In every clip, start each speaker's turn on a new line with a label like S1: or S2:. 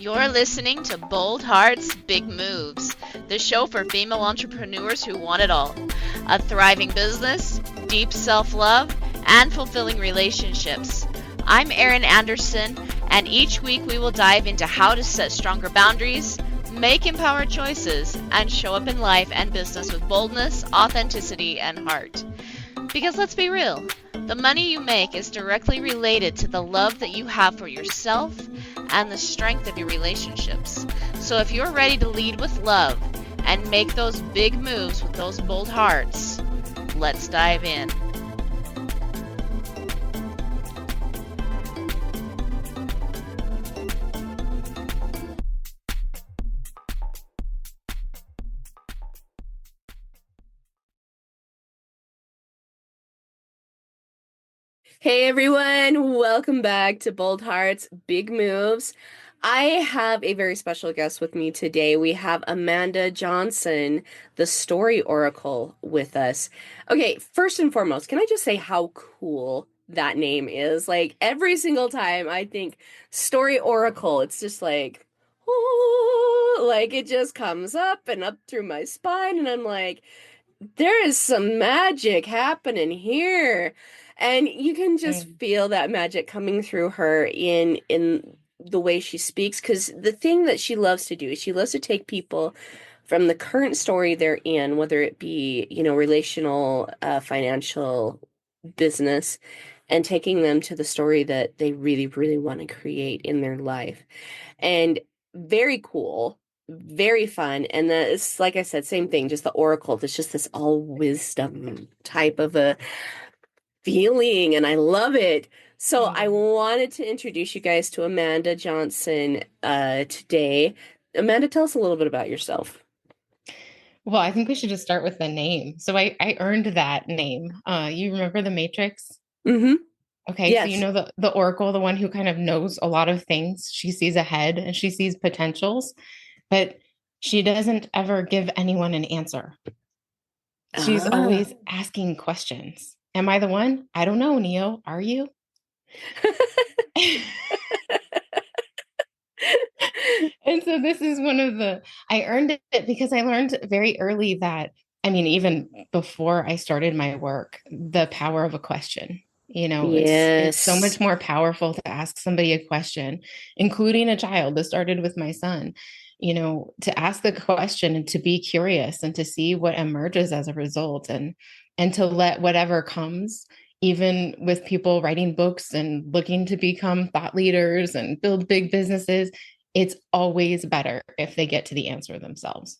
S1: You're listening to Bold Hearts, Big Moves, the show for female entrepreneurs who want it all: a thriving business, deep self love, and fulfilling relationships. I'm Erin Anderson, and each week we will dive into how to set stronger boundaries, make empowered choices, and show up in life and business with boldness, authenticity, and heart. Because let's be real, the money you make is directly related to the love that you have for yourself and the strength of your relationships. So if you're ready to lead with love and make those big moves with those bold hearts, let's dive in.
S2: Hey everyone, welcome back to Bold Hearts, Big Moves. I have a very special guest with me today. We have Amanda Johnson, the Story Oracle, with us. Okay, first and foremost, can I just say how cool that name is? Like every single time I think Story Oracle, it's just like, oh, like it just comes up and up through my spine, and I'm like, there is some magic happening here. And you can just feel that magic coming through her in the way she speaks, because the thing that she loves to do is she loves to take people from the current story they're in, whether it be, relational, financial, business, and taking them to the story that they really, really want to create in their life. And very cool, very fun. And it's like I said, same thing, just the oracle. It's just this all wisdom type of a feeling, and I love it. So I wanted to introduce you guys to Amanda Johnson today. Amanda, tell us a little bit about yourself.
S3: Well, I think we should just start with the name. So I earned that name. You remember the Matrix?
S2: Mm-hmm.
S3: Okay, so you
S2: Yes.
S3: know the Oracle, the one who kind of knows a lot of things. She sees ahead and she sees potentials, but she doesn't ever give anyone an answer. She's
S2: Ah.
S3: always asking questions. Am I the one? I don't know, Neo. Are you? And so this is one of I earned it because I learned very early that, I mean, even before I started my work, the power of a question. It's so
S2: Yes.
S3: much more powerful to ask somebody a question, including a child. This started with my son, to ask the question and to be curious and to see what emerges as a result, and to let whatever comes, even with people writing books and looking to become thought leaders and build big businesses, it's always better if they get to the answer themselves.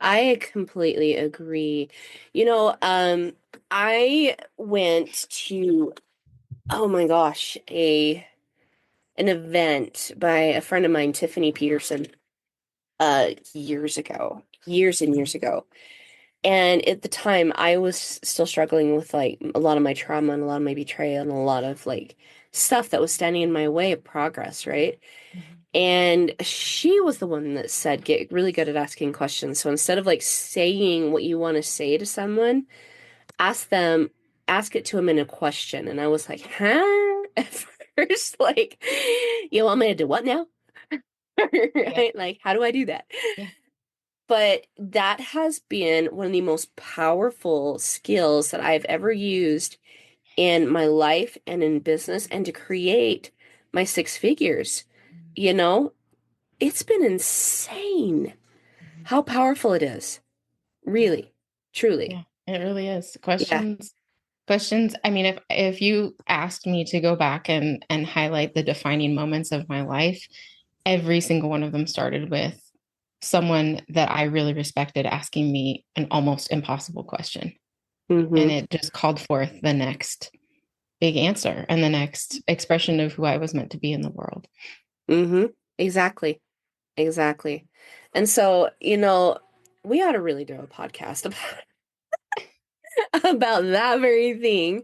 S2: I completely agree. I went to, oh my gosh, a an event by a friend of mine, Tiffany Peterson, years ago, years and years ago. And at the time, I was still struggling with like a lot of my trauma and a lot of my betrayal and a lot of like stuff that was standing in my way of progress, right? And she was the one that said, get really good at asking questions. So instead of like saying what you want to say to someone, ask them, ask it to them in a question. And I was like, huh? At first, like, you want me to do what now?
S3: Yeah.
S2: Right? Like, how do I do that?
S3: Yeah.
S2: But that has been one of the most powerful skills that I've ever used in my life and in business and to create my six figures. You know, it's been insane how powerful it is.
S3: Yeah.
S2: Really, truly.
S3: Yeah. It really is.
S2: Yeah.
S3: Questions. I mean, if you asked me to go back and highlight the defining moments of my life, every single one of them started with someone that I really respected asking me an almost impossible question. And
S2: Mm-hmm.
S3: it just called forth the next big answer and the next expression of who I was meant to be in the world.
S2: Mm-hmm. Exactly. Exactly. And so, we ought to really do a podcast about that very thing.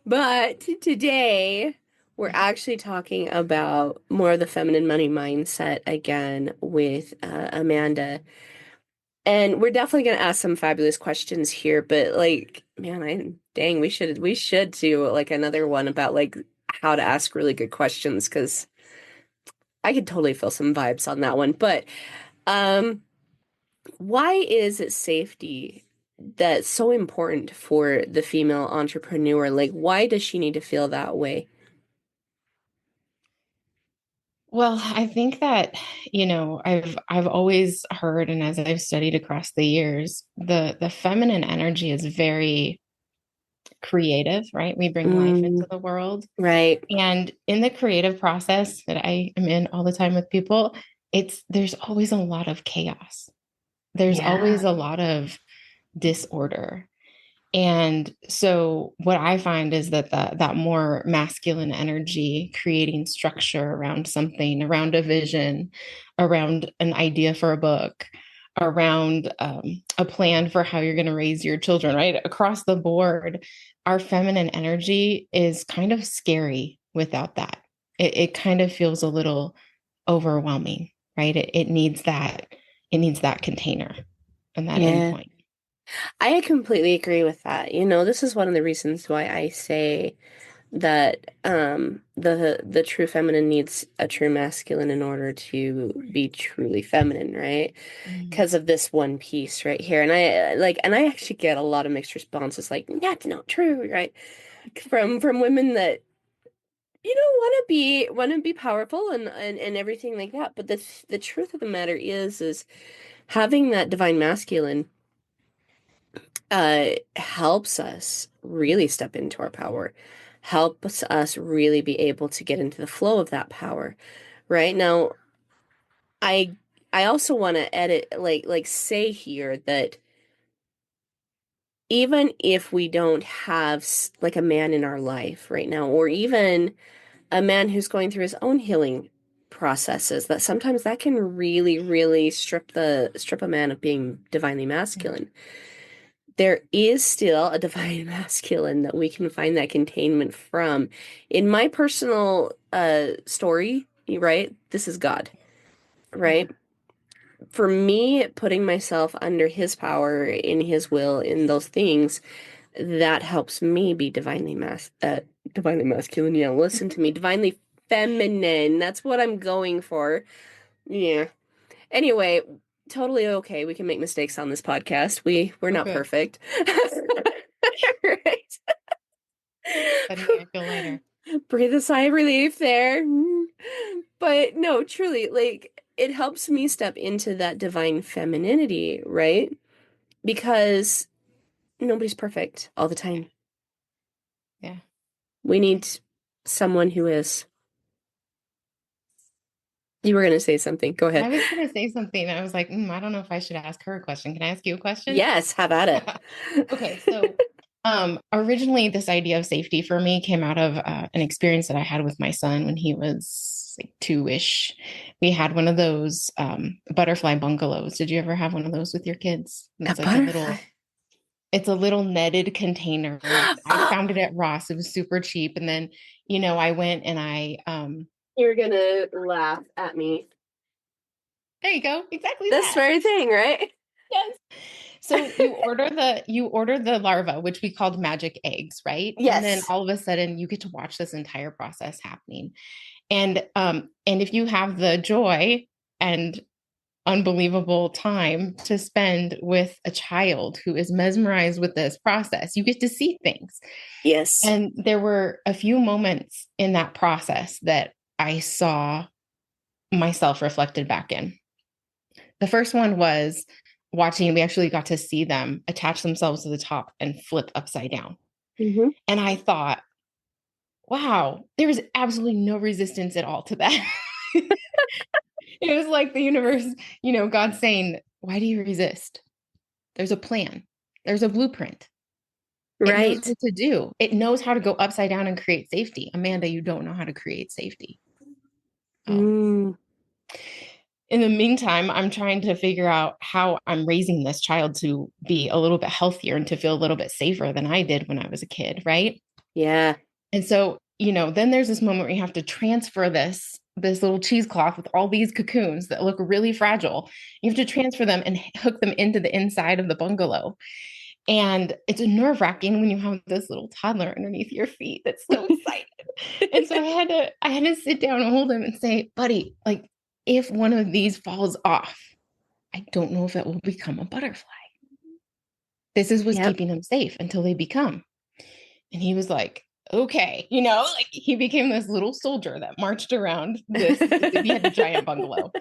S2: But today, we're actually talking about more of the feminine money mindset again with Amanda. And we're definitely going to ask some fabulous questions here, but like, man, dang, we should do like another one about like how to ask really good questions, because I could totally feel some vibes on that one. But um, why is it safety that's so important for the female entrepreneur? Like, why does she need to feel that way?
S3: Well, I think that, I've always heard, and as I've studied across the years, the feminine energy is very creative, right? We bring life
S2: Mm,
S3: into the world.
S2: right.
S3: And in the creative process that I am in all the time with people, there's always a lot of chaos. There's
S2: Yeah.
S3: always a lot of disorder. And so what I find is that that more masculine energy, creating structure around something, around a vision, around an idea for a book, around a plan for how you're going to raise your children, right? Across the board, our feminine energy is kind of scary without that. It kind of feels a little overwhelming, right? It needs that container and that
S2: Yeah.
S3: endpoint.
S2: I completely agree with that. This is one of the reasons why I say that the true feminine needs a true masculine in order to be truly feminine, right?
S3: Mm.
S2: Because of this one piece right here. And I actually get a lot of mixed responses like, that's not true, right? From women that want to be powerful and everything like that. But the truth of the matter is having that divine masculine helps us really step into our power, helps us really be able to get into the flow of that power. Right now, I I also want to edit like say here that even if we don't have like a man in our life right now, or even a man who's going through his own healing processes, that sometimes that can really, really strip a man of being divinely masculine. There is still a divine masculine that we can find that containment from. In my personal story, right? This is God,
S3: Yeah.
S2: right? For me, putting myself under his power, in his will, in those things, that helps me be divinely masculine. Yeah, listen to me. Divinely feminine. That's what I'm going for. Yeah. Anyway, totally okay. We can make mistakes on this podcast. We're
S3: Oh,
S2: not
S3: good.
S2: perfect. Right.
S3: Suddenly I feel lighter.
S2: Breathe a sigh of relief there. But no, truly, like it helps me step into that divine femininity, right? Because nobody's perfect all the
S3: Yeah.
S2: time.
S3: Yeah.
S2: We need someone who is. You were going to say something. Go
S3: I
S2: ahead.
S3: was going to say something. I was like, I don't know if I should ask her a question. Can I ask you a question?
S2: Yes, have at it.
S3: Okay. So, originally, this idea of safety for me came out of an experience that I had with my son when he was like two-ish. We had one of those butterfly bungalows. Did you ever have one of those with your kids?
S2: A
S3: It's like
S2: butterfly.
S3: it's a little netted container. I found it at Ross. It was super cheap. And then, I went and
S2: You're gonna laugh at me.
S3: there you go. Exactly
S2: This
S3: that.
S2: very thing, right?
S3: Yes. So you order the larva, which we called magic eggs, right? And then
S2: Yes.
S3: all of a sudden you get to watch this entire process happening. And if you have the joy and unbelievable time to spend with a child who is mesmerized with this process, you get to see things.
S2: Yes.
S3: And there were a few moments in that process that I saw myself reflected back in. The first one was watching, we actually got to see them attach themselves to the top and flip upside down.
S2: Hmm.
S3: And I thought, wow, there was absolutely no resistance at all to that. It was like the universe, God saying, why do you resist? There's a plan, there's a blueprint. It knows
S2: Right.
S3: what to do. It knows how to go upside down and create safety. Amanda, you don't know how to create safety. Um,
S2: Mm,
S3: in the meantime, I'm trying to figure out how I'm raising this child to be a little bit healthier and to feel a little bit safer than I did when I was a kid, right?
S2: yeah.
S3: And so, then there's this moment where you have to transfer this little cheesecloth with all these cocoons that look really fragile. You have to transfer them and hook them into the inside of the bungalow. And it's nerve wracking when you have this little toddler underneath your feet that's so excited. And so I had to sit down and hold him and say, buddy, like if one of these falls off, I don't know if it will become a butterfly. This is what's
S2: Yep.
S3: keeping them safe until they become. And he was like, okay, like he became this little soldier that marched around this. We had a giant bungalow.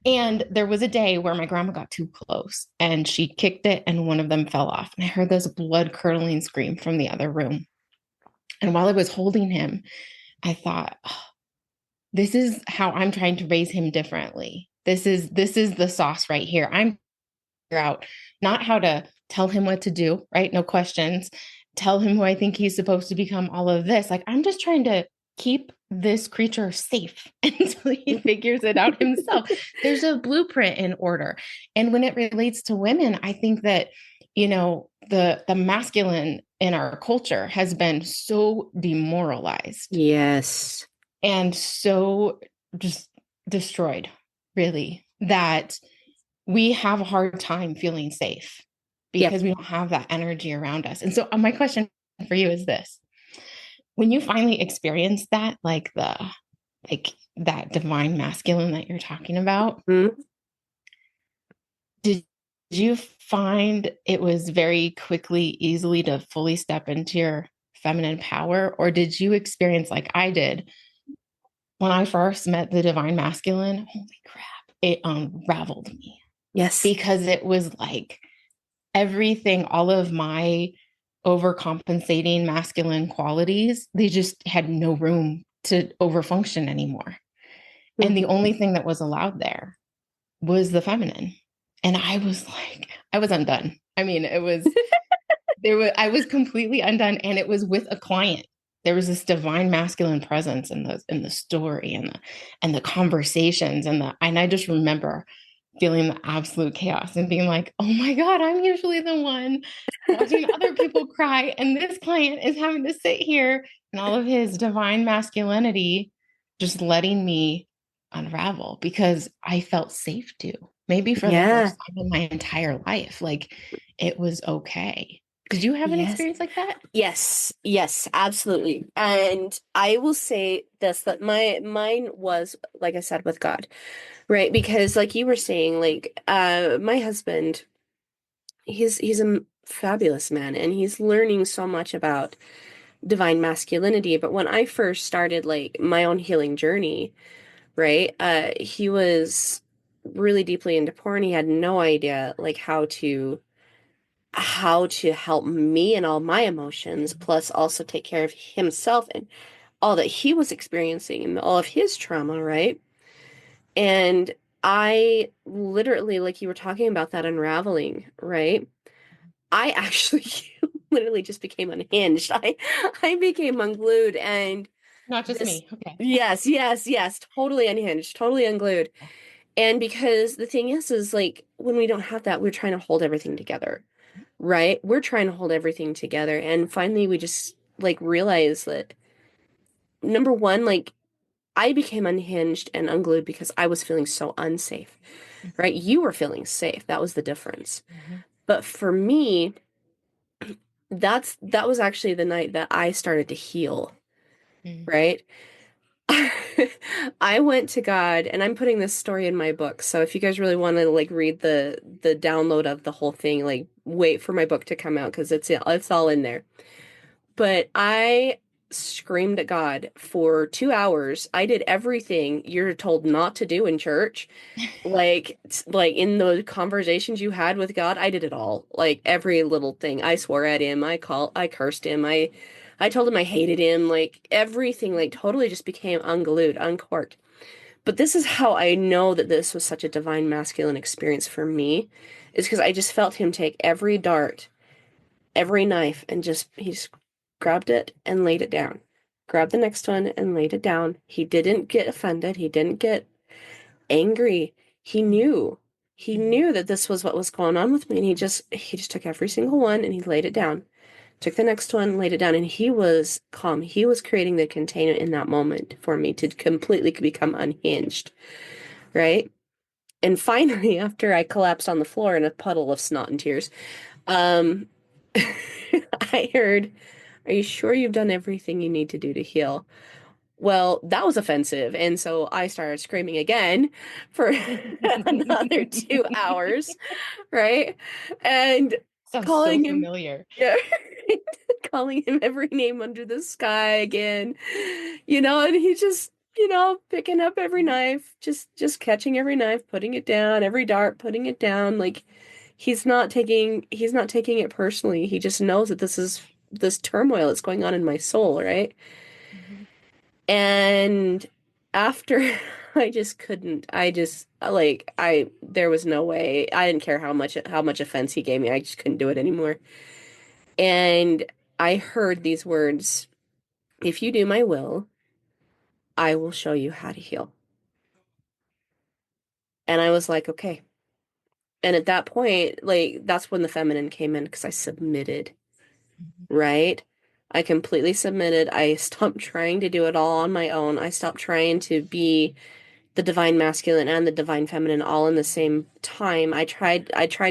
S3: And there was a day where my grandma got too close and she kicked it and one of them fell off. And I heard this blood curdling scream from the other room. And while I was holding him, I thought, oh, this is how I'm trying to raise him differently. This is the sauce right here. I'm figure out not how to tell him what to do, right? No questions. Tell him who I think he's supposed to become, all of this. Like, I'm just trying to keep this creature safe until he figures it out himself. There's a blueprint in order. And when it relates to women, I think that, the masculine in our culture has been so demoralized
S2: Yes.
S3: and so just destroyed, really, that we have a hard time feeling safe
S2: Yep.
S3: because we don't have that energy around us. And so my question for you is this. When you finally experienced that, like that divine masculine that you're talking about,
S2: Mhm.
S3: did you find it was very quickly, easily to fully step into your feminine power? Or did you experience, like I did, when I first met the divine masculine, holy crap, it unraveled me
S2: Yes.
S3: because it was like everything, all of my overcompensating masculine qualities, they just had no room to overfunction anymore. And the
S2: Mhm.
S3: only thing that was allowed there was the feminine. And I was like, I was undone. I mean, I was completely undone. And it was with a client. There was this divine masculine presence in the story and the conversations and I just remember feeling the absolute chaos and being like, oh my God, I'm usually the one watching other people cry. And this client is having to sit here and all of his divine masculinity just letting me unravel because I felt safe to. Maybe for the
S2: Yeah.
S3: first time in my entire life, like it was okay. Did you have an
S2: Yes.
S3: experience like that?
S2: Yes, yes, absolutely. And I will say this, that mine was, like I said, with God, right? Because like you were saying, like my husband, he's a fabulous man and he's learning so much about divine masculinity. But when I first started like my own healing journey, right? He was really deeply into porn. He had no idea like how to help me and all my emotions, plus also take care of himself and all that he was experiencing and all of his trauma, right? And I literally, like you were talking about that unraveling, right? I actually literally just became unhinged. I became unglued and
S3: Not just
S2: this
S3: me. Okay.
S2: yes, yes, yes, totally unhinged, totally unglued. And because the thing is like when we don't have that, we're trying to hold everything together, right? We're trying to hold everything together. And finally, we just like realize that number one, like I became unhinged and unglued because I was feeling so unsafe, right? You were feeling safe. That was the difference.
S3: Mhm.
S2: But for me, that was actually the night that I started to heal,
S3: Mhm.
S2: right? I went to God, and I'm putting this story in my book. So if you guys really want to like read the download of the whole thing, like wait for my book to come out because it's all in there. But I screamed at God for 2 hours. I did everything you're told not to do in church. Like in the conversations you had with God, I did it all. Like every little thing. I swore at him. I cursed him. I told him I hated him. Like everything like totally just became unglued, uncorked. But this is how I know that this was such a divine masculine experience for me, is because I just felt him take every dart, every knife, and he just grabbed it and laid it down. Grabbed the next one and laid it down. He didn't get offended. He didn't get angry. He knew. He knew that this was what was going on with me, and he just took every single one and he laid it down. Took the next one, laid it down, and he was calm. He was creating the container in that moment for me to completely become unhinged, right? And finally, after I collapsed on the floor in a puddle of snot and tears, um, I heard Are you sure you've done everything you need to do to heal? Well, that was offensive. And so I started screaming again for another 2 hours, right? And
S3: Sounds so
S2: calling him,
S3: familiar.
S2: yeah, calling him every name under the sky again, and he just, picking up every knife, just catching every knife, putting it down, every dart, putting it down. Like he's not taking it personally. He just knows that this turmoil that's going on in my soul, right?
S3: Mhm.
S2: And after I just couldn't. I just like I there was no way. I didn't care how much offense he gave me. I just couldn't do it anymore. And I heard these words, "If you do my will, I will show you how to heal." And I was like, "Okay." And at that point, like that's when the feminine came in because I submitted, right? I completely submitted. I stopped trying to do it all on my own. I stopped trying to be the divine masculine and the divine feminine all in the same time. I tried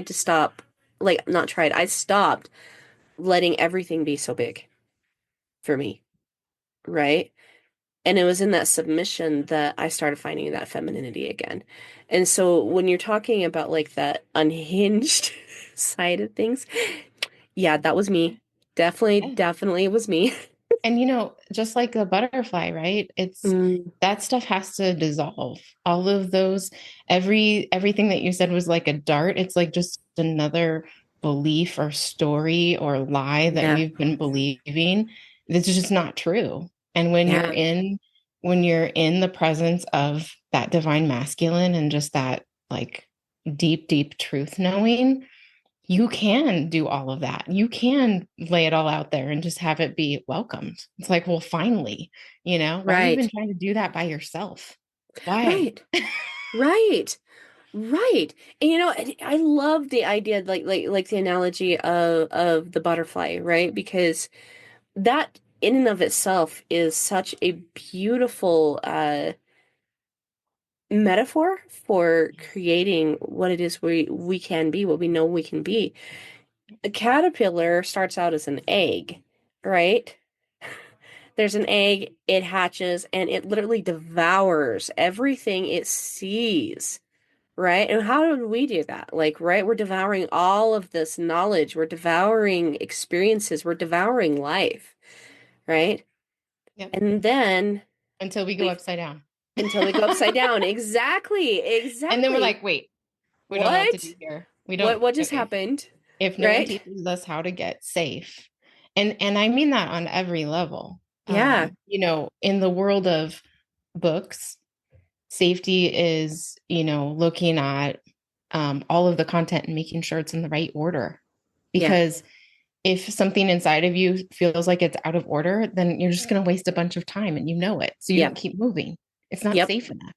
S2: to stop, like not tried. I stopped letting everything be so big for me, right? And it was in that submission that I started finding that femininity again. And so when you're talking about like that unhinged side of things, yeah, that was me. Definitely,
S3: Yeah.
S2: definitely it was me.
S3: And just like a butterfly, right? It's
S2: Mm,
S3: that stuff has to dissolve. All of those, everything that you said was like a dart. It's like just another belief or story or lie that
S2: yeah,
S3: we've been believing. That's just not true. And
S2: yeah,
S3: when you're in the presence of that divine masculine and just that like deep, deep truth knowing, you can do all of that. You can lay it all out there and just have it be welcomed. It's like, well, finally, why have you been
S2: right,
S3: trying to do that by yourself? Why?
S2: right, right. Right. And I love the idea like the analogy of the butterfly, right? Because that in and of itself is such a beautiful metaphor for creating what it is we can be, what we know we can be. A caterpillar starts out as an egg, right? There's an egg, it hatches, and it literally devours everything it sees. Right? And how do we do that? Like, right? We're devouring all of this knowledge. We're devouring experiences. We're devouring life, right?
S3: Yep.
S2: And then
S3: Until we go
S2: we,
S3: upside down.
S2: until we go upside down. Exactly.
S3: And then we're
S2: Exactly.
S3: like, wait, we don't know what to do
S2: What?
S3: here. We don't,
S2: What just
S3: okay.
S2: happened?
S3: If no one
S2: Right?
S3: teaches us how to get safe, and I mean that on every level.
S2: Yeah.
S3: In the world of books, safety is, looking at all of the content and making sure it's in the right order.
S2: Yeah.
S3: Because if something inside of you feels like it's out of order, then you're just going to waste a bunch of time and you know it. So you don't
S2: Yep.
S3: keep moving. It's not
S2: Yep.
S3: safe enough,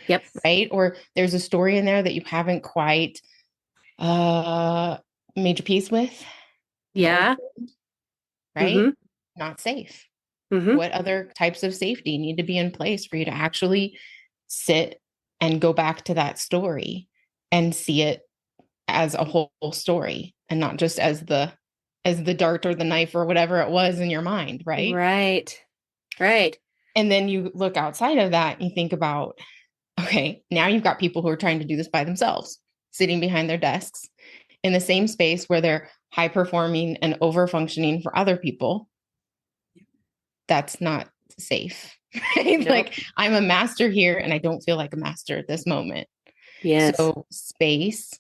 S2: Yep.
S3: right? Or there's a story in there that you haven't quite uh made your peace with or
S2: Yeah.
S3: right?
S2: Mm-hmm.
S3: Not safe.
S2: Mm-hmm.
S3: What other types of safety need to be in place for you to actually sit and go back to that story and see it as a whole story and not just as the dart or the knife or whatever it was in your mind, right?
S2: Right. Right.
S3: And then you look outside of that and you think about, okay, now you've got people who are trying to do this by themselves, sitting behind their desks in the same space where they're high performing and over functioning for other people. That's not safe. Right?
S2: Nope.
S3: Like I'm a master here and I don't feel like a master at this moment.
S2: Yes.
S3: So space,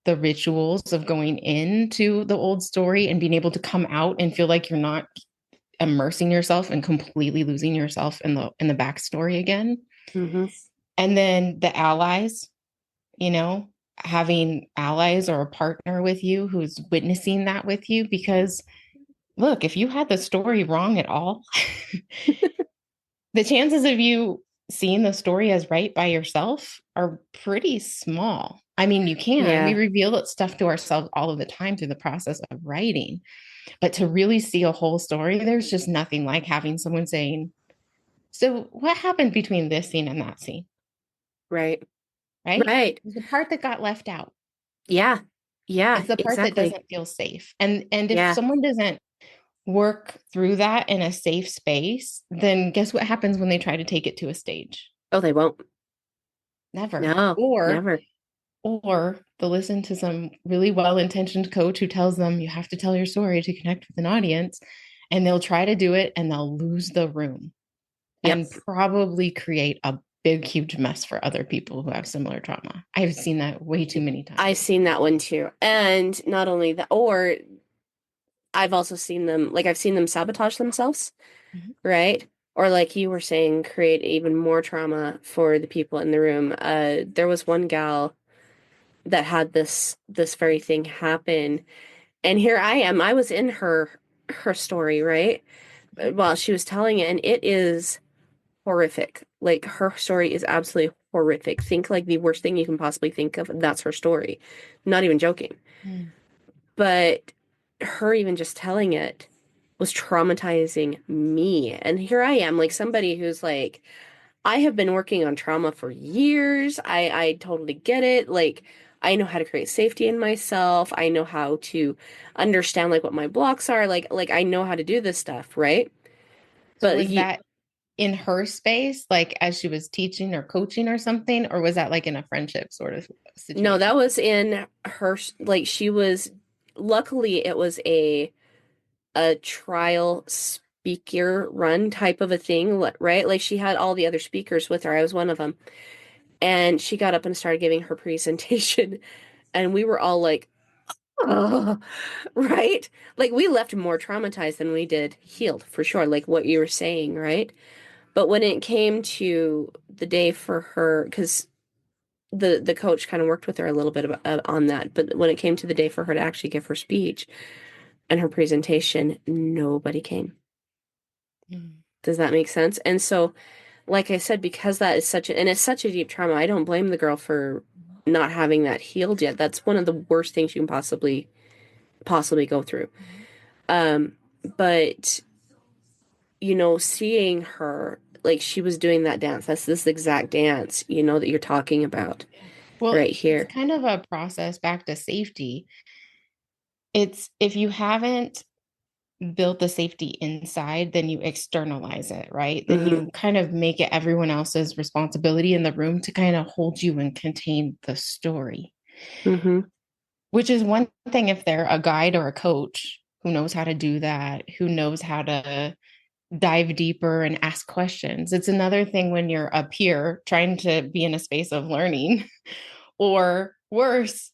S3: the rituals of going into the old story and being able to come out and feel like you're not immersing yourself and completely losing yourself in the backstory again.
S2: Mm-hmm.
S3: And then the allies, you know, having allies or a partner with you who's witnessing that with you. Because look, if you had the story wrong at all, the chances of you seeing the story as right by yourself are pretty small. I mean, you can. We
S2: Yeah.
S3: reveal stuff to ourselves all of the time through the process of writing. But to really see a whole story, there's just nothing like having someone saying, so what happened between this scene and that scene?
S2: Right.
S3: Right?
S2: Right.
S3: It's the part that got left out.
S2: Yeah. Yeah.
S3: It's the part that
S2: Exactly.
S3: doesn't feel safe. And if
S2: Yeah.
S3: someone doesn't work through that in a safe space, then guess what happens when they try to take it to a stage?
S2: Oh, they won't.
S3: Never.
S2: No, never.
S3: Or they'll listen to some really well-intentioned coach who tells them you have to tell your story to connect with an audience, and they'll try to do it and they'll lose the room
S2: Yep.
S3: and probably create a big, huge mess for other people who have similar trauma. I've seen that way too many
S2: I've
S3: times.
S2: seen that one too. And not only that, or I've also seen them, like I've seen them sabotage themselves,
S3: Mhm.
S2: right? Or like you were saying, create even more trauma for the people in the room. There was one gal that had this very thing happen, and here I am. I was in her story, right?
S3: Mhm.
S2: While she was telling it, and it is horrific. Like her story is absolutely horrific. Think like the worst thing you can possibly think of. That's her story. Not even joking.
S3: Mm.
S2: But her even just telling it was traumatizing me. And here I am, like somebody who's like, I have been working on trauma for years. I totally get it. Like I know how to create safety in myself. I know how to understand like what my blocks are. Like I know how to do this stuff, right?
S3: So
S2: But
S3: was
S2: you,
S3: that in her space, like as she was teaching or coaching or something, or was that like in a friendship sort of
S2: no,
S3: situation?
S2: that was in her, like she was, luckily it was a trial speaker run type of a thing, right? Like she had all the other speakers with her. I was one of them. And she got up and started giving her presentation. And we were all like, oh, right? Like we left more traumatized than we did healed, for sure. Like what you were saying, right? But when it came to the day for her, because the coach kind of worked with her a little bit on that. But when it came to the day for her to actually give her speech and her presentation, nobody came.
S3: Mm.
S2: Does that make sense? And so, like I said, because that is such a, and it's such a deep trauma, I don't blame the girl for not having that healed yet. That's one of the worst things you can possibly go through.
S3: Mhm.
S2: Um, but seeing her like she was doing that dance, that's this exact dance, that you're talking about
S3: Well,
S2: right
S3: it's
S2: here.
S3: kind of a process back to safety. It's if you haven't built the safety inside, then you externalize it, right? Then
S2: Mm-hmm.
S3: you kind of make it everyone else's responsibility in the room to kind of hold you and contain the story,
S2: Mm-hmm.
S3: which is one thing if they're a guide or a coach who knows how to do that, who knows how to dive deeper and ask questions. It's another thing when you're a peer trying to be in a space of learning, or worse,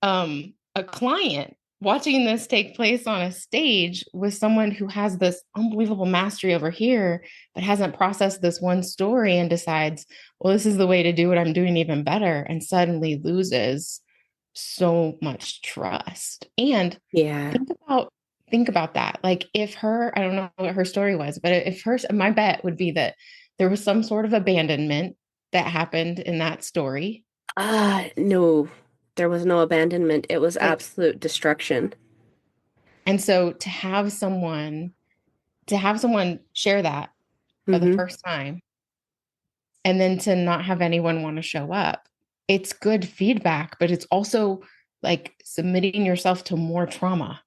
S3: a client watching this take place on a stage with someone who has this unbelievable mastery over here, but hasn't processed this one story and decides, well, this is the way to do what I'm doing even better, and suddenly loses so much trust. And
S2: Yeah.
S3: think about think about that. Like if her, I don't know what her story was, but if her, my bet would be that there was some sort of abandonment that happened in that story.
S2: No, there was no abandonment. It was
S3: Like,
S2: absolute destruction.
S3: and so to have someone share that for the
S2: Mm-hmm.
S3: first time and then to not have anyone want to show up, it's good feedback, but it's also like submitting yourself to more trauma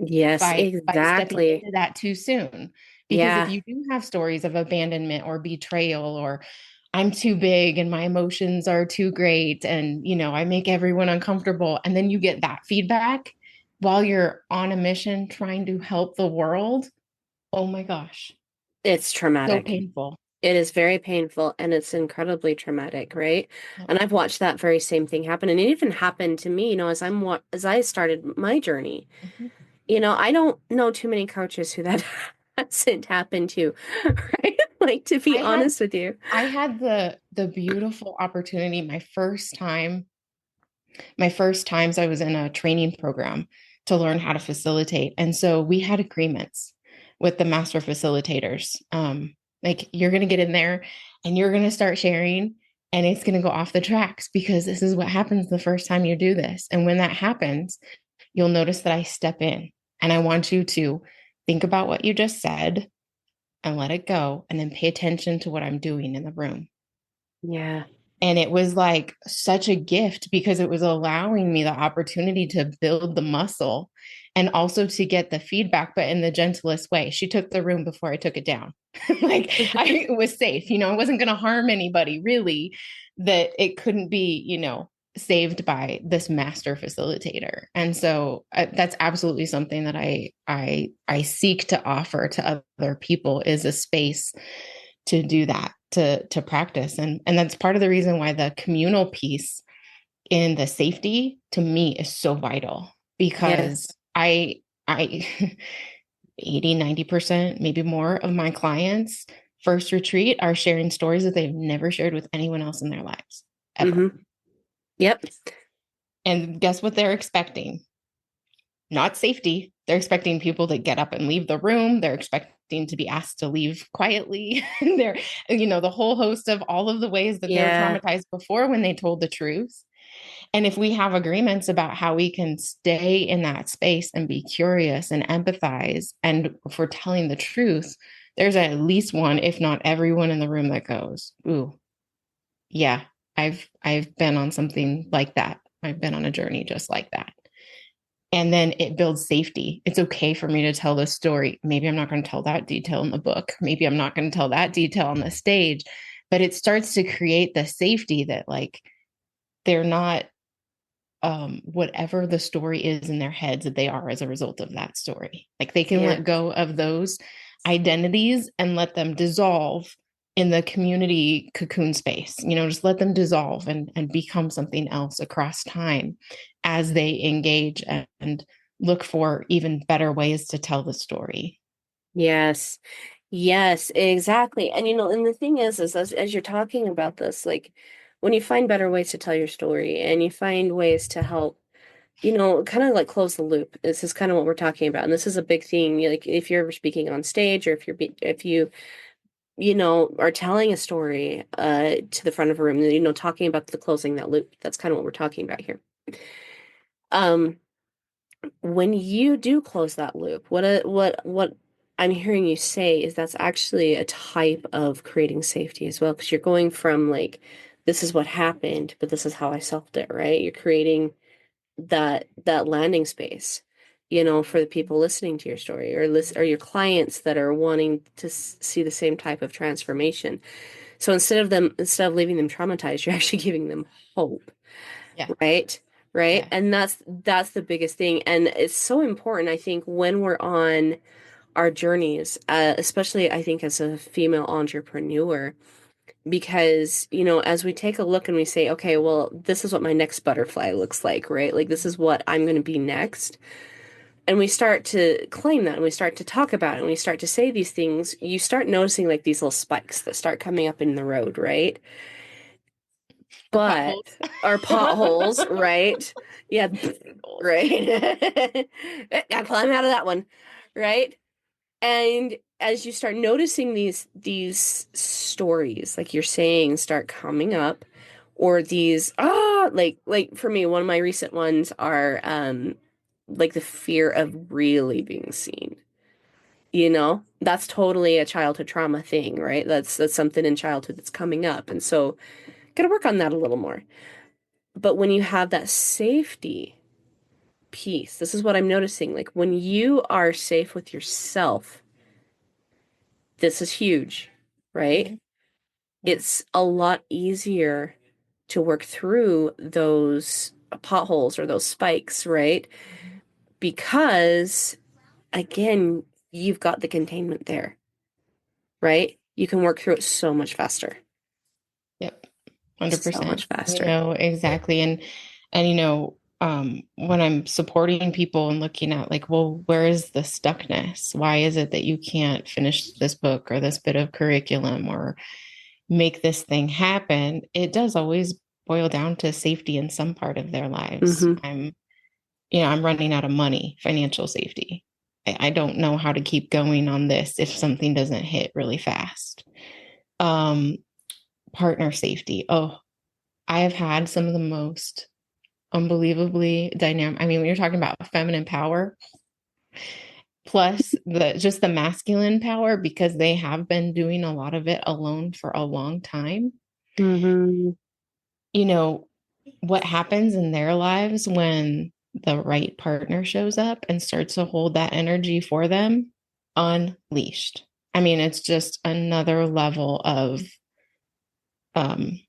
S2: Yes,
S3: by stepping
S2: exactly.
S3: into that too soon. Because if
S2: Yeah,
S3: you do have stories of abandonment or betrayal or I'm too big and my emotions are too great and I make everyone uncomfortable and then you get that feedback while you're on a mission trying to help the world, oh my gosh,
S2: it's
S3: so
S2: traumatic.
S3: painful.
S2: It is very painful and it's incredibly traumatic, right?
S3: Yep.
S2: And I've watched that very same thing happen. And it even happened to me, as I started my journey.
S3: Mhm.
S2: I don't know too many coaches who that hasn't happened to, right? Like to be
S3: I had
S2: honest with you.
S3: I had the beautiful opportunity my first times I was in a training program to learn how to facilitate. And so we had agreements with the master facilitators. Like you're going to get in there and you're going to start sharing and it's going to go off the tracks because this is what happens the first time you do this. And when that happens, you'll notice that I step in and I want you to think about what you just said and let it go and then pay attention to what I'm doing in the room.
S2: Yeah.
S3: And it was like such a gift because it was allowing me the opportunity to build the muscle and also to get the feedback, but in the gentlest way. She took the room before I took it down. Like it was safe, I wasn't going to harm anybody really, that it couldn't be, saved by this master facilitator. And so that's absolutely something that I seek to offer to other people, is a space to do that, to practice. And that's part of the reason why the communal piece in the safety to me is so vital, because
S2: Yes.
S3: I 80-90%, maybe more, of my clients first retreat are sharing stories that they've never shared with anyone else in their lives ever.
S2: Mm-hmm. Yep.
S3: And guess what they're expecting? Not safety. They're expecting people to get up and leave the room. They're expecting to be asked to leave quietly. They're, the whole host of all of the ways that they were
S2: Yeah.
S3: traumatized before when they told the truth. And if we have agreements about how we can stay in that space and be curious and empathize, and if we're telling the truth, there's at least one, if not everyone in the room that goes, ooh, yeah, I've been on something like that. I've been on a journey just like that. And then it builds safety. It's okay for me to tell this story. Maybe I'm not going to tell that detail in the book. Maybe I'm not going to tell that detail on the stage, but it starts to create the safety that, like, they're not whatever the story is in their heads, that they are as a result of that story. Like, they can
S2: Yeah.
S3: let go of those identities and let them dissolve in the community cocoon space, just let them dissolve and become something else across time as they engage and look for even better ways to tell the story.
S2: Yes. Yes, exactly. And and the thing is as you're talking about this, like when you find better ways to tell your story and you find ways to help, kind of like close the loop. This is kind of what we're talking about. And this is a big thing. Like if you're ever speaking on stage, or if you, are telling a story to the front of a room, talking about the closing that loop. That's kind of what we're talking about here. Um when you do close that loop, what I'm hearing you say is that's actually a type of creating safety as well, because you're going from like, this is what happened, but this is how I solved it, right? You're creating that landing space, for the people listening to your story, or your clients that are wanting to see the same type of transformation. So instead of leaving them traumatized, you're actually giving them hope.
S3: Yeah.
S2: Right? Right?
S3: Yeah.
S2: And that's the biggest thing. And it's so important, I think, when we're on our journeys, especially I think as a female entrepreneur, because, as we take a look and we say, okay, well, this is what my next butterfly looks like, right? Like this is what I'm going to be next. And we start to claim that and we start to talk about it and we start to say these things, you start noticing like these little spikes that start coming up in the road, right?
S3: Or
S2: But
S3: potholes.
S2: our potholes, right? Yeah, right. Gotta climb out of that one, right? And as you start noticing these stories, like you're saying, start coming up, or these like for me, one of my recent ones are like the fear of really being seen. That's totally a childhood trauma thing, right? That's something in childhood that's coming up, and so gotta work on that a little more. But when you have that safety piece, this is what I'm noticing. Like when you are safe with yourself, this is huge, right?
S3: Mhm. Yeah.
S2: It's a lot easier to work through those potholes or those spikes, right?
S3: Mhm.
S2: Because again, you've got the containment there, right? You can work through it so much faster.
S3: Yep.
S2: So
S3: 100%.
S2: much faster.
S3: Exactly. And when I'm supporting people and looking at, like, well, where is the stuckness? Why is it that you can't finish this book or this bit of curriculum or make this thing happen? It does always boil down to safety in some part of their lives.
S2: Mm-hmm.
S3: I'm running out of money, financial safety. I don't know how to keep going on this if something doesn't hit really fast. Um, Partner safety. Oh, I have had some of the most unbelievably dynamic. I mean, when you're talking about feminine power, plus the masculine power, because they have been doing a lot of it alone for a long time.
S2: Mm-hmm.
S3: you know, what happens in their lives when the right partner shows up and starts to hold that energy for them unleashed. I mean, it's just another level of um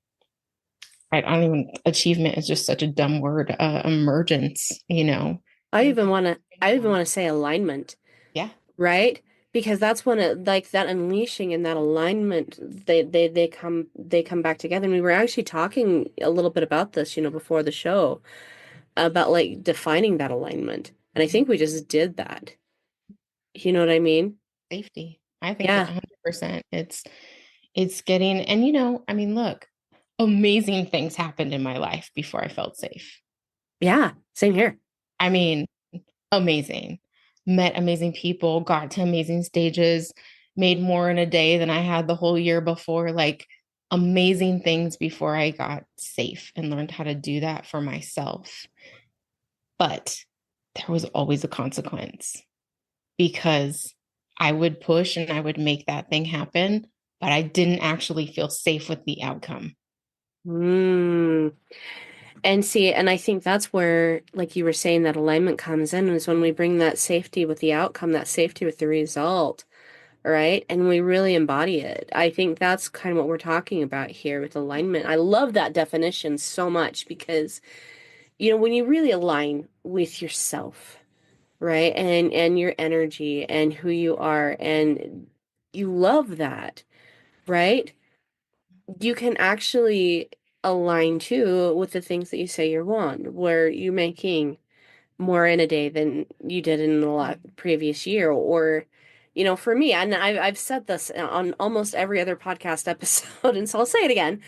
S3: I don't even achievement is just such a dumb word, emergence, and
S2: I even want to say alignment,
S3: yeah,
S2: right? Because that's when it like that unleashing and that alignment they come back together. And we were actually talking a little bit about this, before the show about like defining that alignment. And I think we just did that. You know what I mean?
S3: safety. I think
S2: Yeah.
S3: 100%. It's getting, and I mean, look, amazing things happened in my life before I felt safe.
S2: Yeah. Same here.
S3: I mean, amazing. Met amazing people, got to amazing stages, made more in a day than I had the whole year before. Like amazing things before I got safe and learned how to do that for myself. But there was always a consequence because I would push and I would make that thing happen, but I didn't actually feel safe with the outcome.
S2: Mm. And see, and I think that's where, like you were saying, that alignment comes in is when we bring that safety with the outcome, that safety with the result, right? And we really embody it. I think that's kind of what we're talking about here with alignment. I love that definition so much because, when you really align with yourself, right? And your energy and who you are, and you love that, right? You can actually align too with the things that you say you want, where you're making more in a day than you did in the previous year. Or, for me, and I've said this on almost every other podcast episode, and so I'll say it again.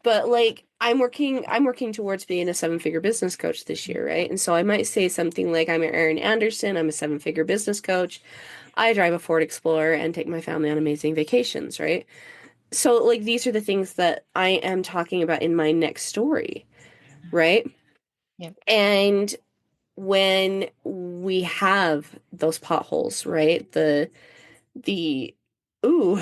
S2: But like I'm working towards being a seven-figure business coach this year, right? And so I might say something like I'm Erin Anderson, I'm a seven-figure business coach. I drive a Ford Explorer and take my family on amazing vacations, right? So like these are the things that I am talking about in my next story, right?
S3: Yep.
S2: And when we have those potholes, right? The ooh,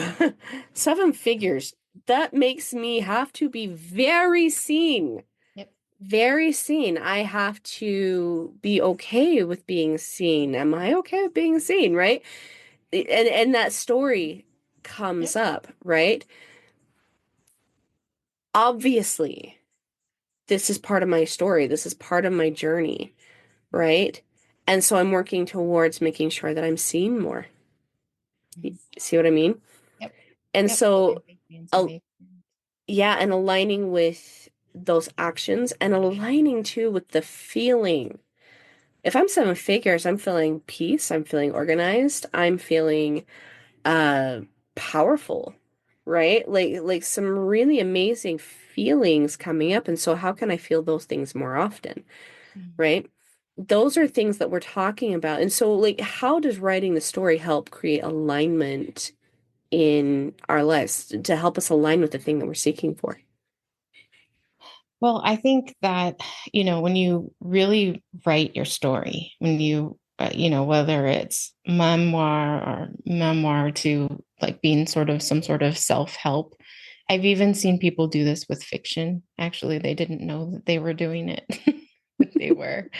S2: seven figures. That makes me have to be very seen.
S3: Yep.
S2: Very seen. I have to be okay with being seen. Am I okay with being seen, right? And that story
S3: Yep.
S2: comes up, right? Obviously, this is part of my story. This is part of my journey, right? And so I'm working towards making sure that I'm seen more.
S3: Mhm.
S2: See what I mean?
S3: Yep.
S2: And
S3: Yep. So
S2: so,
S3: amazing, so
S2: uh,
S3: amazing.
S2: yeah, and aligning with those actions and aligning too with the feeling. If I'm seven figures, I'm feeling peace, I'm feeling organized, I'm feeling uh powerful, right? Like some really amazing feelings coming up. And so how can I feel those things more often,
S3: Mhm.
S2: right? Those are things that we're talking about. And so like how does writing the story help create alignment in our lives to help us align with the thing that we're seeking for?
S3: Well, I think that, when you really write your story, when whether it's memoir to like being sort of some sort of self-help. I've even seen people do this with fiction. Actually, they didn't know that they were doing it, but they were.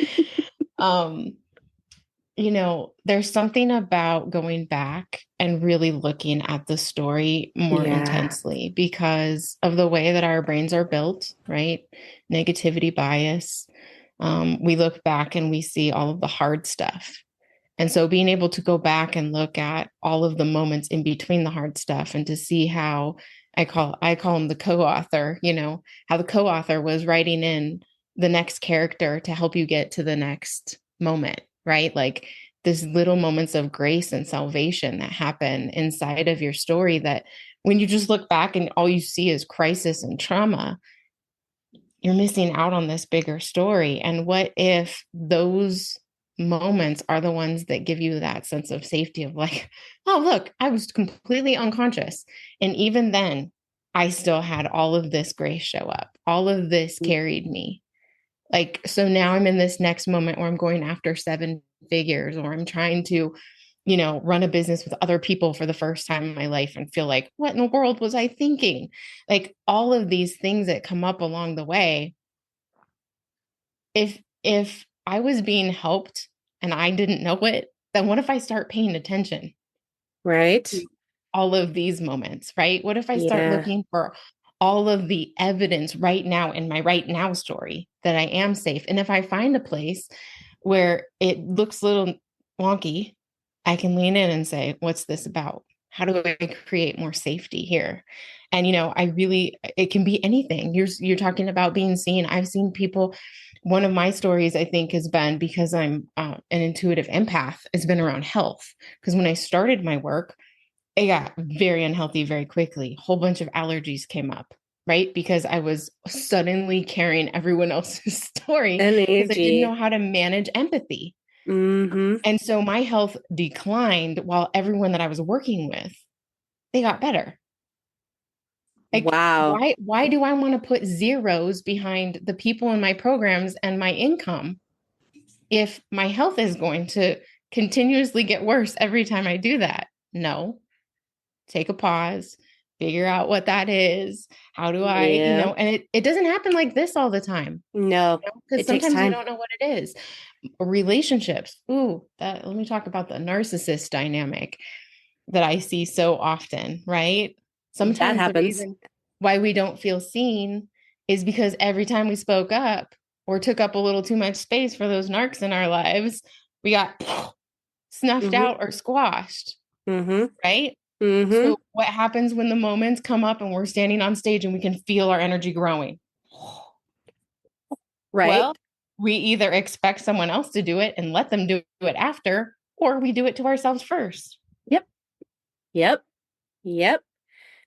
S3: Um, there's something about going back and really looking at the story more
S2: Yeah.
S3: intensely because of the way that our brains are built, right? Negativity bias. We look back and we see all of the hard stuff. And so being able to go back and look at all of the moments in between the hard stuff and to see how I call him the co-author, how the co-author was writing in the next character to help you get to the next moment, right? Like these little moments of grace and salvation that happen inside of your story that when you just look back and all you see is crisis and trauma, you're missing out on this bigger story. And what if those moments are the ones that give you that sense of safety of like, oh, look, I was completely unconscious. And even then, I still had all of this grace show up. All of this carried me. Like, so now I'm in this next moment where I'm going after seven figures or I'm trying to run a business with other people for the first time in my life and feel like, what in the world was I thinking? Like all of these things that come up along the way. If I was being helped and I didn't know it, then what if I start paying attention
S2: Right.
S3: to all of these moments, right? What if I start
S2: Yeah.
S3: looking for all of the evidence right now in my right now story that I am safe? And if I find a place where it looks a little wonky, I can lean in and say, what's this about? How do I create more safety here? And it can be anything. You're talking about being seen. I've seen people. One of my stories, I think, has been because I'm an intuitive empath, has been around health. Because when I started my work, it got very unhealthy very quickly. A whole bunch of allergies came up, right? Because I was suddenly carrying everyone else's story because I didn't know
S2: Energy.
S3: how to manage empathy.
S2: Mm-hmm.
S3: And so my health declined while everyone that I was working with, they got better. Like,
S2: Wow.
S3: why do I want to put zeros behind the people in my programs and my income if my health is going to continuously get worse every time I do that? No. Take a pause, figure out what that is. How do I,
S2: Yeah.
S3: and it doesn't happen like this all the time,
S2: No,
S3: because
S2: it takes
S3: sometimes you
S2: time.
S3: don't know what it is. Relationships. Ooh, let me talk about the narcissist dynamic that I see so often, right?
S2: That
S3: Sometimes the
S2: happens.
S3: reason why we don't feel seen is because every time we spoke up or took up a little too much space for those narcs in our lives, we got snuffed
S2: Mm-hmm.
S3: out or squashed,
S2: Mm-hmm.
S3: right?
S2: Mm-hmm.
S3: So, what happens when the moments come up and we're standing on stage and we can feel our energy growing?
S2: Right.
S3: Well, we either expect someone else to do it and let them do it after, or we do it to ourselves first.
S2: Yep. Yep. Yep.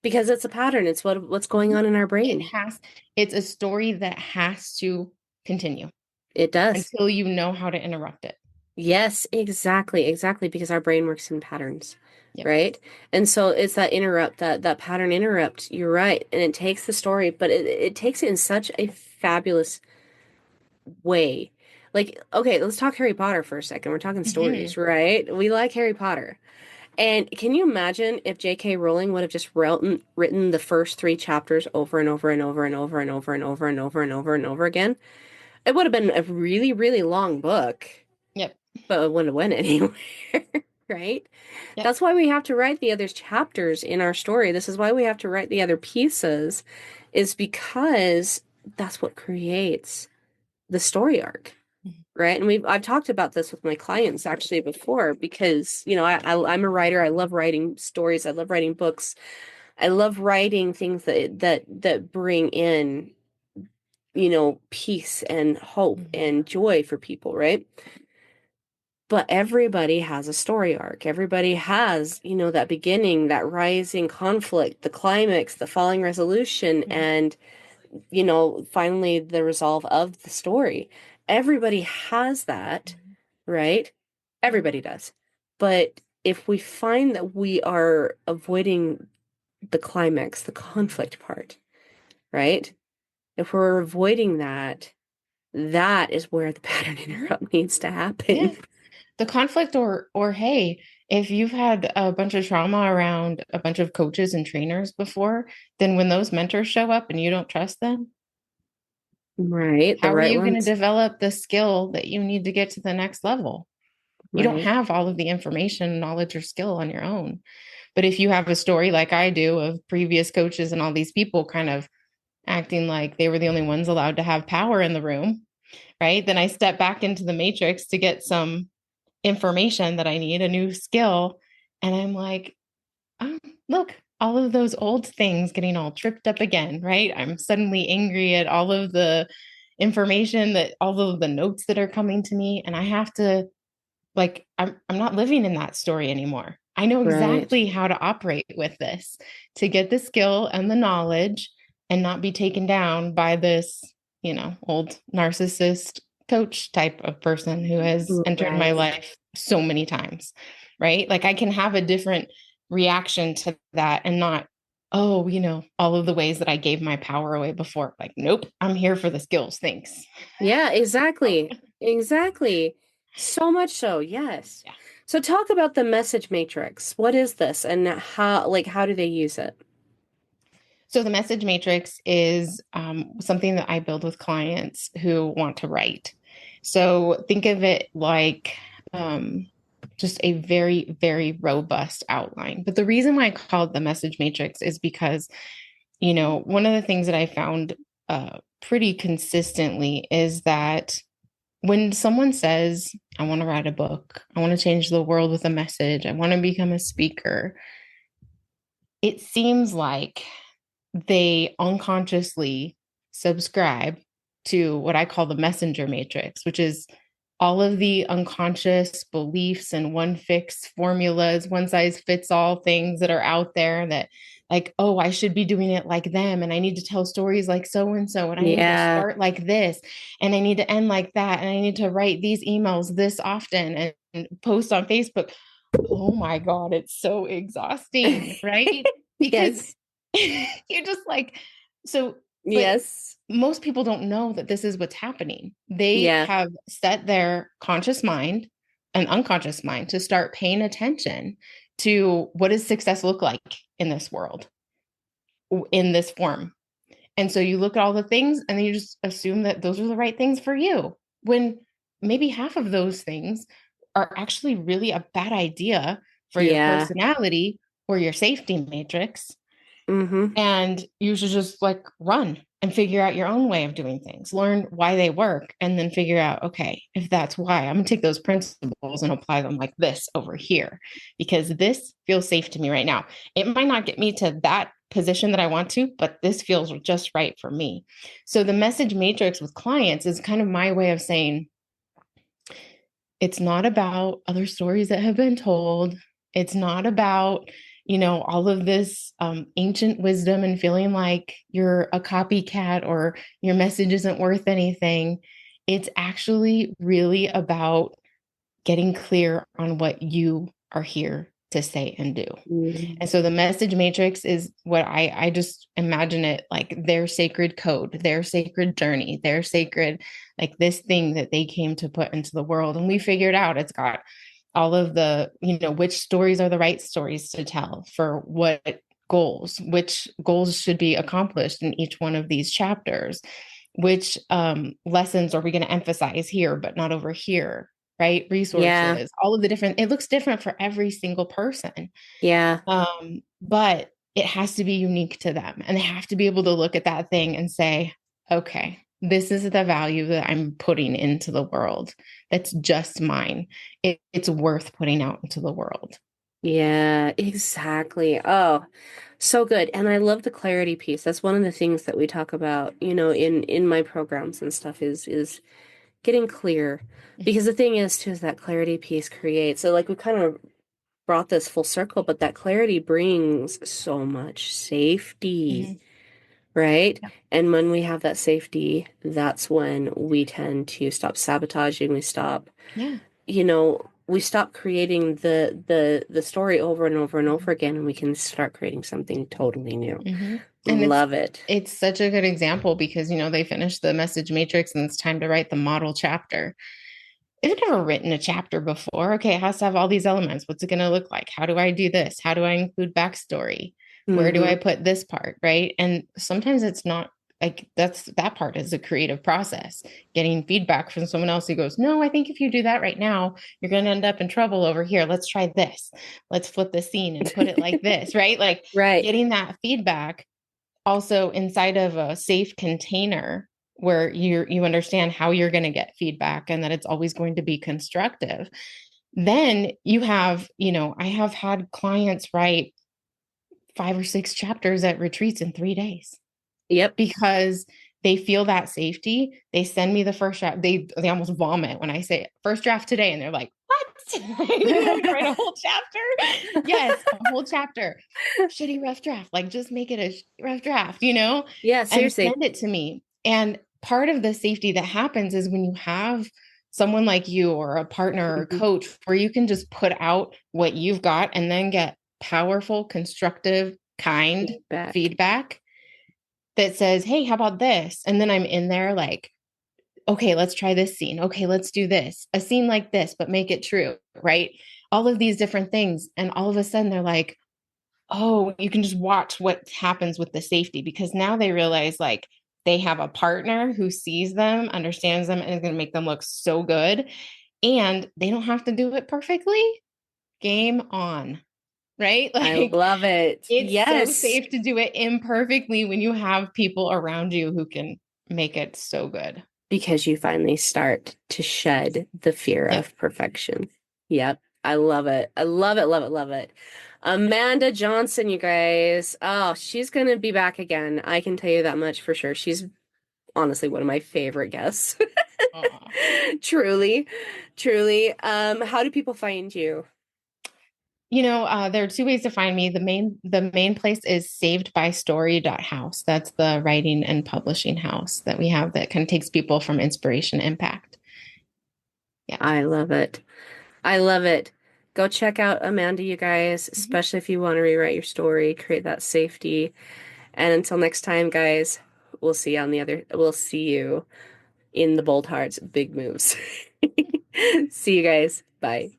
S2: Because it's a pattern. It's what's going on in our
S3: It
S2: brain.
S3: has, it's a story that has to continue
S2: It does.
S3: until you know how to interrupt it.
S2: Yes, exactly, exactly, because our brain works in patterns,
S3: Yep.
S2: right? And so it's that interrupt, that pattern interrupt. You're right. And it takes the story, but it takes it in such a fabulous way. Like, okay, let's talk Harry Potter for a second. We're talking
S3: Mm-hmm.
S2: stories, right? We like Harry Potter. And can you imagine if J.K. Rowling would have just written the first three chapters over and over and over and over and over and over and over and over and over again? It would have been a really, really long book,
S3: Yep.
S2: but it wouldn't have went anywhere, right?
S3: Yep.
S2: That's why we have to write the other chapters in our story. This is why we have to write the other pieces, is because that's what creates the story arc, right? And I've talked about this with my clients actually before because I'm a writer. I love writing stories. I love writing books. I love writing things that bring in peace and hope
S3: Mm-hmm.
S2: and joy for people, right? But everybody has a story arc. Everybody has, that beginning, that rising conflict, the climax, the falling resolution,
S3: Mm-hmm.
S2: and, finally the resolve of the story. Everybody has that, right? Everybody does. But if we find that we are avoiding the climax, the conflict part, right? If we're avoiding that, that is where the pattern interrupt needs to
S3: Yeah.
S2: happen.
S3: The conflict, or hey, if you've had a bunch of trauma around a bunch of coaches and trainers before, then when those mentors show up and you don't trust them,
S2: Right, the
S3: how are
S2: right
S3: you going to
S2: ones.
S3: develop the skill that you need to get to the next level? You don't
S2: Right.
S3: have all of the information, knowledge, or skill on your own. But if you have a story like I do of previous coaches and all these people kind of acting like they were the only ones allowed to have power in the room, right? Then I step back into the matrix to get some information that I need, a new skill. And I'm like, oh, look, all of those old things getting all tripped up again, right? I'm suddenly angry at all of the information, that all of the notes that are coming to me. And I have to, like, I'm not living in that story anymore. I know
S2: Right.
S3: exactly how to operate with this to get the skill and the knowledge and not be taken down by this, old narcissist coach type of person who has entered my
S2: Right.
S3: life so many times, right? Like I can have a different reaction to that and not, oh, all of the ways that I gave my power away before. Like, nope, I'm here for the skills. Thanks.
S2: Yeah, exactly. Exactly. So much so, yes.
S3: Yeah.
S2: So talk about the message matrix. What is this and how do they use it?
S3: So the message matrix is something that I build with clients who want to write. So think of it like just a very, very robust outline. But the reason why I call it the message matrix is because, one of the things that I found pretty consistently is that when someone says, I want to write a book, I want to change the world with a message, I want to become a speaker, it seems like they unconsciously subscribe to what I call the messenger matrix, which is all of the unconscious beliefs and one fix formulas, one size fits all things that are out there that, like, oh, I should be doing it like them. And I need to tell stories like so and so. And I need to
S2: Yeah.
S3: start like this. And I need to end like that. And I need to write these emails this often and post on Facebook. Oh my God, it's so exhausting, right? Because
S2: Yes.
S3: you're just like, so, but
S2: Yes.
S3: most people don't know that this is what's happening. They
S2: Yeah.
S3: have set their conscious mind and unconscious mind to start paying attention to what does success look like in this world, in this form. And so you look at all the things and then you just assume that those are the right things for you, when maybe half of those things are actually really a bad idea for your
S2: Yeah.
S3: personality or your safety matrix.
S2: Mm-hmm.
S3: And you should just like run and figure out your own way of doing things, learn why they work, and then figure out, okay, if that's why, I'm going to take those principles and apply them like this over here, because this feels safe to me right now. It might not get me to that position that I want to, but this feels just right for me. So the message matrix with clients is kind of my way of saying, it's not about other stories that have been told. It's not about, all of this ancient wisdom and feeling like you're a copycat or your message isn't worth anything. It's actually really about getting clear on what you are here to say and do.
S2: Mm.
S3: And so the message matrix is what I just imagine it like their sacred code, their sacred journey, their sacred, like this thing that they came to put into the world. And we figured out it's got all of the, which stories are the right stories to tell for what goals, which goals should be accomplished in each one of these chapters, which lessons are we going to emphasize here, but not over here, right?
S2: Yeah.
S3: Resources, all of the different, it looks different for every single person.
S2: Yeah.
S3: But it has to be unique to them. And they have to be able to look at that thing and say, okay, this is the value that I'm putting into the world. That's just mine. It's worth putting out into the world.
S2: Yeah, exactly. Oh, so good. And I love the clarity piece. That's one of the things that we talk about, in my programs and stuff is getting clear. Because the thing is too is that clarity piece creates. So like we kind of brought this full circle, but that clarity brings so much safety,
S3: Mm-hmm.
S2: right?
S3: Yeah.
S2: And when we have that safety, that's when we tend to stop sabotaging,
S3: Yeah.
S2: we stop creating the story over and over and over again, and we can start creating something totally new.
S3: Mm-hmm. And
S2: Love it.
S3: it's such a good example because they finished the message matrix and it's time to write the model chapter. I've never written a chapter before. Okay, it has to have all these elements. What's it going to look like? How do I do this? How do I include backstory? Where do I
S2: Hmm.
S3: put this part? Right. And sometimes it's not like that part is a creative process. Getting feedback from someone else who goes, no, I think if you do that right now, you're going to end up in trouble over here. Let's try this. Let's flip the scene and put it like this. Right. Like
S2: Right.
S3: getting that feedback also inside of a safe container where you understand how you're going to get feedback and that it's always going to be constructive. Then you have, I have had clients write 5 or 6 chapters at retreats in 3 days
S2: Yep.
S3: because they feel that safety. They send me the first draft. They almost vomit when I say first draft today, and they're like, "What? You want me to write a whole chapter?" Yes, a whole chapter. Shitty rough draft. Like just make it a rough draft,
S2: Yeah,
S3: and
S2: seriously.
S3: send it to me. And part of the safety that happens is when you have someone like you or a partner or a
S2: Mhm.
S3: coach where you can just put out what you've got and then get powerful, constructive, kind feedback that says, hey, how about this? And then I'm in there like, okay, let's try this scene. Okay, let's do this. A scene like this, but make it true, right? all of these different things. And all of a sudden they're like, oh, you can just watch what happens with the safety, because now they realize like they have a partner who sees them, understands them, and is going to make them look so good. And they don't have to do it perfectly. Game on, right?
S2: I
S3: Like,
S2: love it.
S3: it's
S2: Yes.
S3: so safe to do it imperfectly when you have people around you who can make it so good.
S2: Because you finally start to shed the fear of perfection. Yep. I love it. I love it, love it, love it. Amanda Johnson, you guys. Oh, she's going to be back again. I can tell you that much for sure. She's honestly one of my favorite guests. Truly, truly. How do people find you?
S3: You know, there are two ways to find me. The main place is savedbystory.house. That's the writing and publishing house that we have that kind of takes people from inspiration to impact.
S2: Yeah. I love it. I love it. Go check out Amanda, you guys, especially if you want to rewrite your story, create that safety. And until next time, guys, we'll see you in the Bold Hearts Big Moves. See you guys. Bye.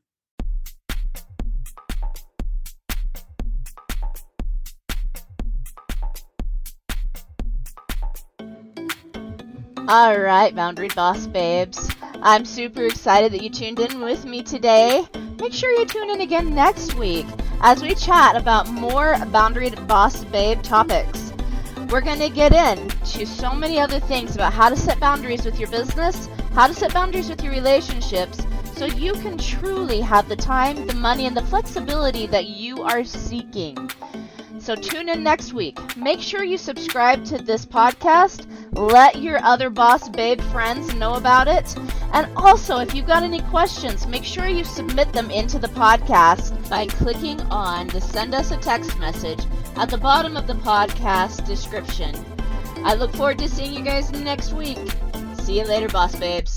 S1: All right, Boundary Boss Babes. I'm super excited that you tuned in with me today. Make sure you tune in again next week as we chat about more Boundary Boss Babe topics. We're going to get into so many other things about how to set boundaries with your business, how to set boundaries with your relationships, so you can truly have the time, the money, and the flexibility that you are seeking. So tune in next week. Make sure you subscribe to this podcast. Let your other Boss Babe friends know about it. And also, if you've got any questions, make sure you submit them into the podcast by clicking on the Send Us a Text message at the bottom of the podcast description. I look forward to seeing you guys next week. See you later, Boss Babes.